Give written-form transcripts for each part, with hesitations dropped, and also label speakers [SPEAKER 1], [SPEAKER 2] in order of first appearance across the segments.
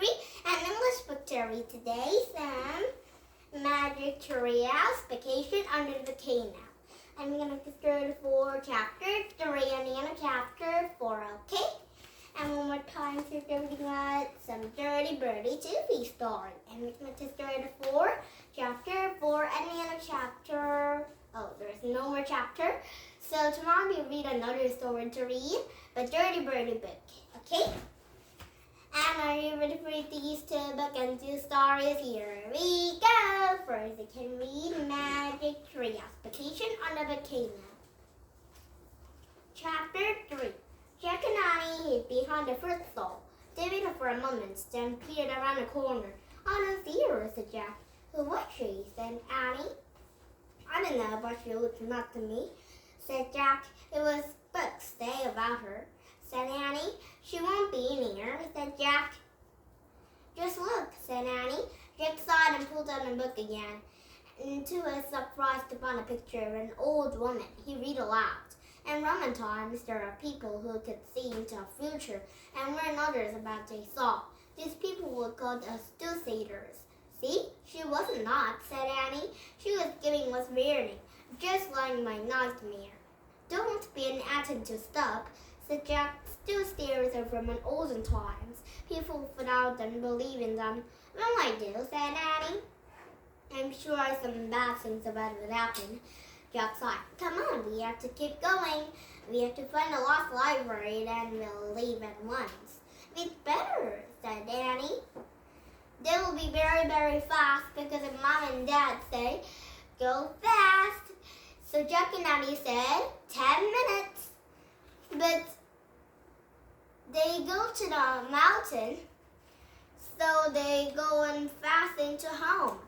[SPEAKER 1] Toothy, and English book story today, some Magic Trials Vacation under the Volcano. I'm going to start for chapter 3 and the end of chapter 4, okay? And one more time, so you're reading some Dirty Bertie Toothy story. And we're going to start for chapter 4 and the end of chapter... Oh, there's no more chapter. So tomorrow we read another story to read, but Dirty Bertie book, okay? And are you ready for these 2 books and 2 stories? Here we go. First, you can read Magic Trials Vacation on the Volcano. Chapter 3. Jack and Annie hid behind the fruit stall. They waited for a moment, then peered around the corner. "I don't see her," said Jack. "Who was she?" said Annie. "I don't know, but she looked up to me," said Jack. "It was books say about her," said Annie. "She won't be in here," said Jack. "Just look," said Annie. Jack sighed and pulled out the book again. And to his surprise, he found a picture of an old woman. He read aloud. "In Roman times, there are people who could see into the future and warn others about what they saw. These people were called Toothy's. See, she wasn't not," said Annie. "She was giving us warning, just like my nightmare." "Don't be an atom to stop," said Jack. "Still stories are from an olden times. People without them believe in them." "Well, I do," said Annie. "I'm sure some bad things about it would happen." Jack sighed. "Come on, we have to keep going. We have to find a lost library, then we'll leave at once." "We'd better," said Annie. "They will be very, very fast because if Mom and Dad say, go fast." So Jack and Annie said, 10 minutes. But they go to the mountain, so they go and fast into home.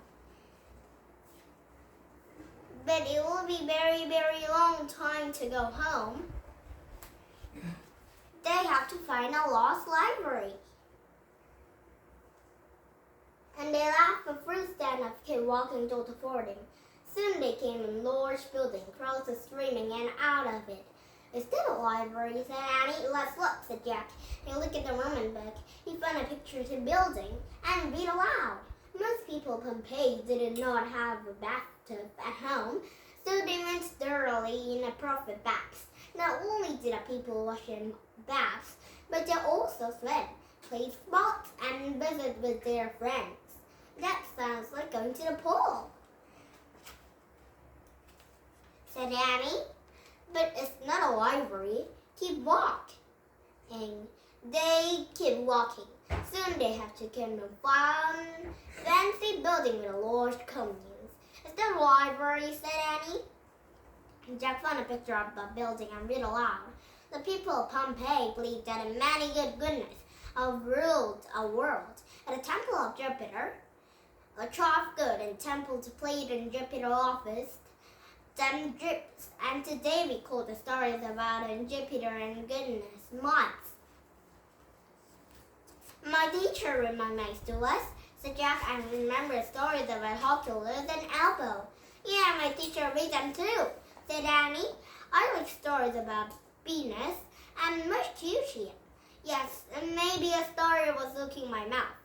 [SPEAKER 1] But it will be very, very long time to go home. They have to find a lost library. And they left the fruit stand of kid walking toward the fording. Soon they came in a large building, crowds were streaming in and out of it. "Is that a library?" said Annie. "Let's look," said Jack. He looked at the Roman book. He found a picture of the building and read aloud. Most people in Pompeii did not have a bathtub at home, so they rinsed thoroughly in appropriate baths. Not only did the people wash in baths, but they also swam, played sports, and visited with their friends. "That sounds like going to the pool," said Annie. "But it's not a library. Keep walking." They keep walking. Soon they have to come to one fancy building with a large columns. "Is that a library?" said Annie. Jack found a picture of the building and read aloud. "The people of Pompeii believed that a mighty good goodness ruled a world. At the temple of Jupiter, a trough good and temple to Plato and Jupiter office, them drips, and today we call the stories about Jupiter and goodness months." "My teacher read my maze to us," said Jack. "I remember stories about Hercules and Elbow." "Yeah, my teacher read them too," said Annie. "I like stories about Venus and Mercurius." "Yes, and maybe a story was looking my mouth,"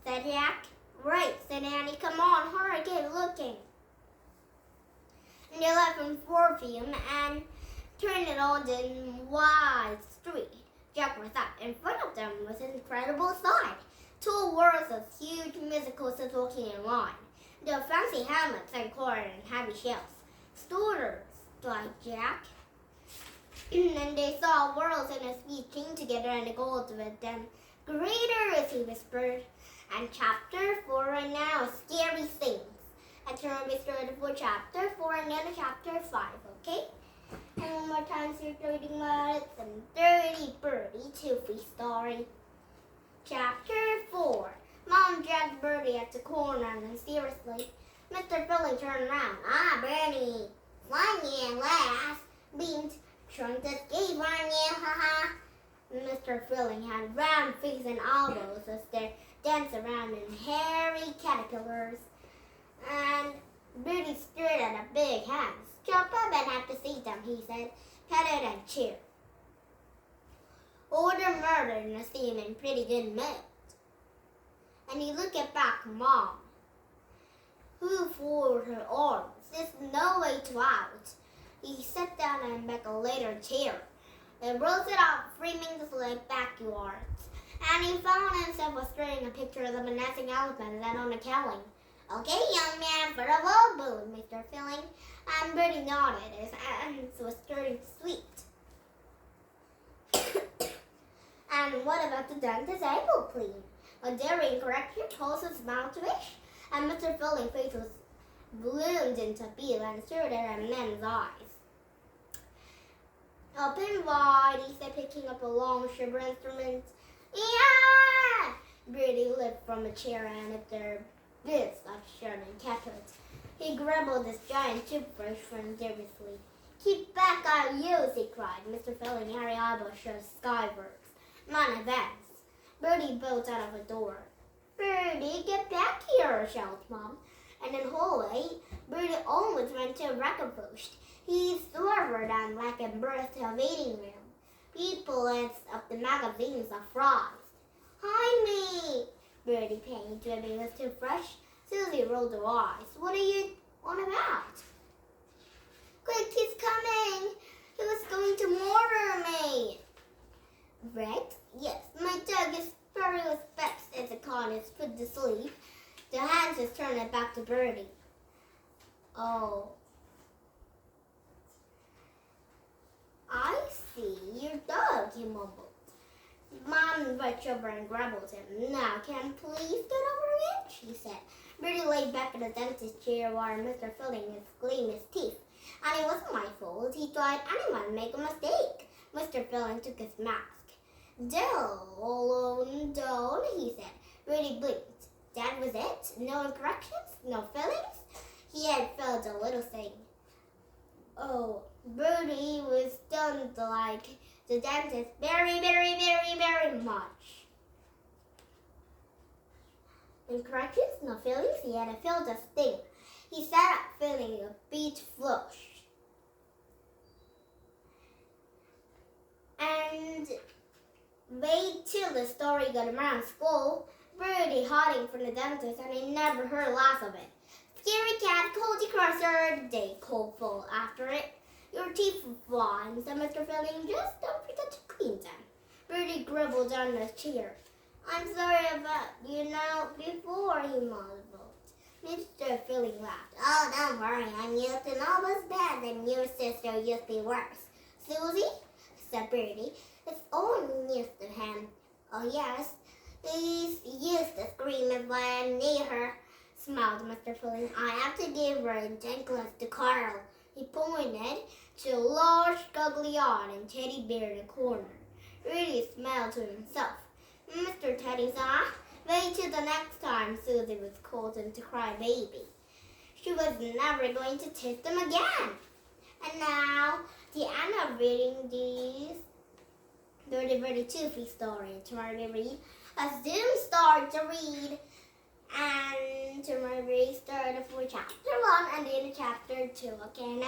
[SPEAKER 1] said Jack. "Right," said Annie. "Come on, hurry, keep looking." And they left from Forfium and turned it on the wide street. Jack was up. In front of them was an incredible sight. 2 worlds of huge musical sets walking in line. There were fancy helmets and cars and heavy shells. "Stories," cried Jack. And they saw worlds and his feet came together and the gold with them. "Greater," he whispered. And chapter 4 right now, scary things. I turn we started for chapter 4 and then chapter 5, okay? And one more time, so you're reading about some Dirty Bertie Toothy story. Chapter 4. Mom dragged Bertie at the corner and seriously. Mr. Philly turned around. "Ah, Bertie, funny and last," beamed. "Trying to escape, aren't you? Haha." Mr. Philly had round face and elbows as they danced around in hairy caterpillars. And Bertie stared at the big hands. "Jump up and have to see them," he said. "Petted and cheered." Order murder in a seeming pretty good mood. and he looked at back Mom, who folded her arms. There's no way to out. He sat down and back a later chair. They rolled it out, framing the like backyards. And he found himself staring a picture of the menacing elephant then on a cowling. Okay, young man, for the wall, boomed Mr. Filling. And Bertie nodded. His hands was turning sweet. And what about the dentist apple, please? A daring correction caused his mouth to wish, and Mr. Filling's face was bloomed into beer and stared at a man's eyes. Open wide, he said, picking up a long shiver instrument. Yeah! Bertie leaped from a chair and at their bits of shirt and kept it. He grabbled his giant toothbrush from nervously. Keep back on you, he cried. Mr. Filling and Harry eyebrows showed skywards. None advanced. Bertie bolted out of the door. Bertie, get back here, shouted Mom. And in the hallway, Bertie almost went to a record post. He swerved and like a burst to a waiting room. People lifted up the magazines of fries. Hide me! Bertie painted dripping his toothbrush. Susie rolled her eyes. What are you on about? Quick, he's coming! He was going to murder me! Right? Yes, my dog is very respects as the con is put to sleep. The hands just turned it back to Bertie. Oh. I see your dog, he mumbled. Mom reached over and grabbled him. Now, can you please get over it? She said. Bertie lay back in the dentist's chair while Mr. Filling gleamed his teeth. And it wasn't my fault. He thought anyone make a mistake. Mr. Filling took his mask. Don't, he said. Bertie blinked. That was it? No corrections? No fillings? He had felt a little thing. Oh, Bertie was stunned like the dentist very, very, very, very much. In corrections? No fillings? He had felt a sting. He sat up feeling a bit flushed. And wait till the story got around school. Bertie hiding from the dentist, and he never heard last of it. Scary cat, Colty Crusher, they called full after it. Your teeth were fine, said Mr. Filling. Just don't forget to clean them. Bertie gribbled down his chair. I'm sorry about, before he mumbled. Mr. Filling laughed. Oh, don't worry, I'm used to no less bad than your sister used to be worse. Susie, said Bertie, it's all news to him. Oh, yes, he's used to screaming when I'm near her, smiled Mr. Filling. I have to give her a necklace to Carl. He pointed to a large goggly eyed and teddy bear in the corner. Bertie smiled to himself. Mr. Teddy's eye, wait till the next time Susie was called in to cry baby. She was never going to taste them again. And now, the end of reading these Bertie Toothy story. Tomorrow we read a Zoom story to read. And tomorrow we start for chapter 1 and then chapter 2. Okay?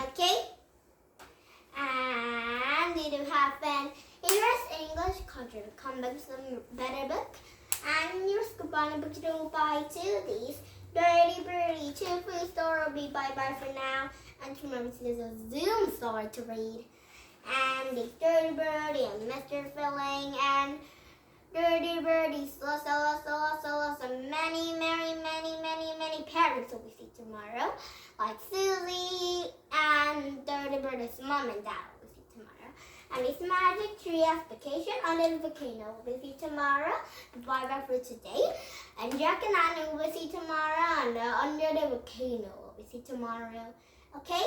[SPEAKER 1] And if you have been interested in English country, come back with some better book. And your coupon book to buy two of these. Bertie Toothy story will be bye-bye for now. And tomorrow there's a Zoom story to read. And it's Dirty Bertie and Mr. Filling and Dirty Bertie, so many parents will we see tomorrow, like Susie and Dirty Bertie's mom and dad will we see tomorrow. And it's Magic Tree Vacation under the Volcano will we see tomorrow. Bye for today. And Jack and Anna will we see tomorrow and under the Volcano will we see tomorrow. Okay?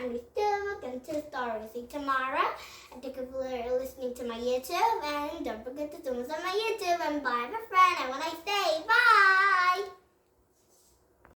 [SPEAKER 1] And we still looking to start with you tomorrow. And thank you for listening to my YouTube. And don't forget to do this on my YouTube. And bye, my friend. And when I say bye.